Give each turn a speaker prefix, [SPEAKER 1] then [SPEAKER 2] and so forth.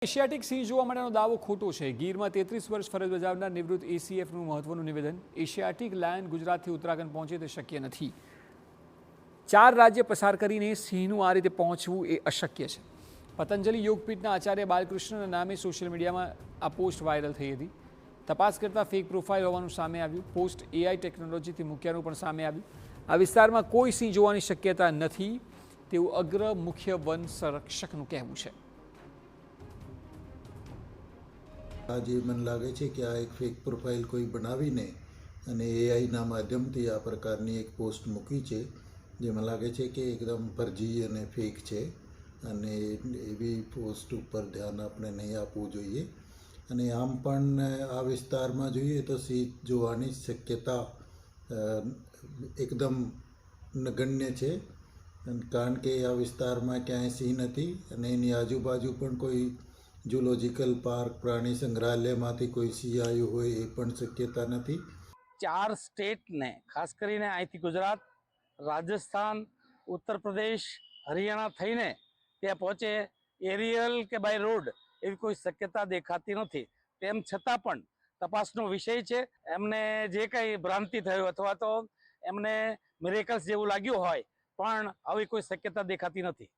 [SPEAKER 1] Asiatic સિંહ જોવા માટેનો દાવો ખોટો છે। ગીરમાં 33 વર્ષ ફરજ બજાવનાર નિવૃત્ત એસીએફનું મહત્વનું નિવેદન। એશિયાટિક લાયન ગુજરાતથી ઉત્તરાખંડ પહોંચે તે શક્ય નથી। 4 રાજ્ય પસાર કરીને સિંહનું આ રીતે પહોંચવું એ અશક્ય છે। પતંજલિ યોગપીઠના આચાર્ય બાલકૃષ્ણના નામે સોશિયલ મીડિયામાં આ પોસ્ટ વાયરલ થઈ હતી। તપાસ કરતાં ફેક પ્રોફાઇલ હોવાનું સામે આવ્યું। પોસ્ટ એઆઈ ટેકનોલોજીથી મૂક્યાનું પણ સામે આવ્યું। આ વિસ્તારમાં કોઈ સિંહ જોવાની શક્યતા નથી તેવું અગ્ર મુખ્ય વન સંરક્ષકનું કહેવું છે।
[SPEAKER 2] आज मन लगे છે कि आ एक फेक प्रोफाइल कोई बनावीने અને એઆઈના માધ્યમથી આ પ્રકારની એક પોસ્ટ મૂકી છે જે મને લાગે છે કે એકદમ ફરજી અને ફેક છે અને એવી પોસ્ટ ઉપર ધ્યાન આપણે નહીં આપવું જોઈએ। અને આમ પણ આ વિસ્તારમાં જોઈએ તો સિંહ જોવાની શક્યતા એકદમ નગણ્ય છે કારણ કે આ વિસ્તારમાં ક્યાંય સિંહ નથી અને એની આજુબાજુ પણ કોઈ ઝૂલોજિકલ પાર્ક પ્રાણી સંગ્રહાલયમાંથી કોઈ સિંહ આવ્યું હોય એ પણ શક્યતા નથી।
[SPEAKER 3] 4 સ્ટેટને ખાસ કરીને અહીંથી ગુજરાત, રાજસ્થાન, ઉત્તર પ્રદેશ, હરિયાણા થઈને ત્યાં પહોંચે એરિયલ કે બાય રોડ એવી કોઈ શક્યતા દેખાતી નથી। તેમ છતાં પણ તપાસનો વિષય છે। એમને જે કંઈ ભ્રાંતિ થયું અથવા તો એમને મિરેકલ્સ જેવું લાગ્યું હોય પણ આવી કોઈ શક્યતા દેખાતી નથી।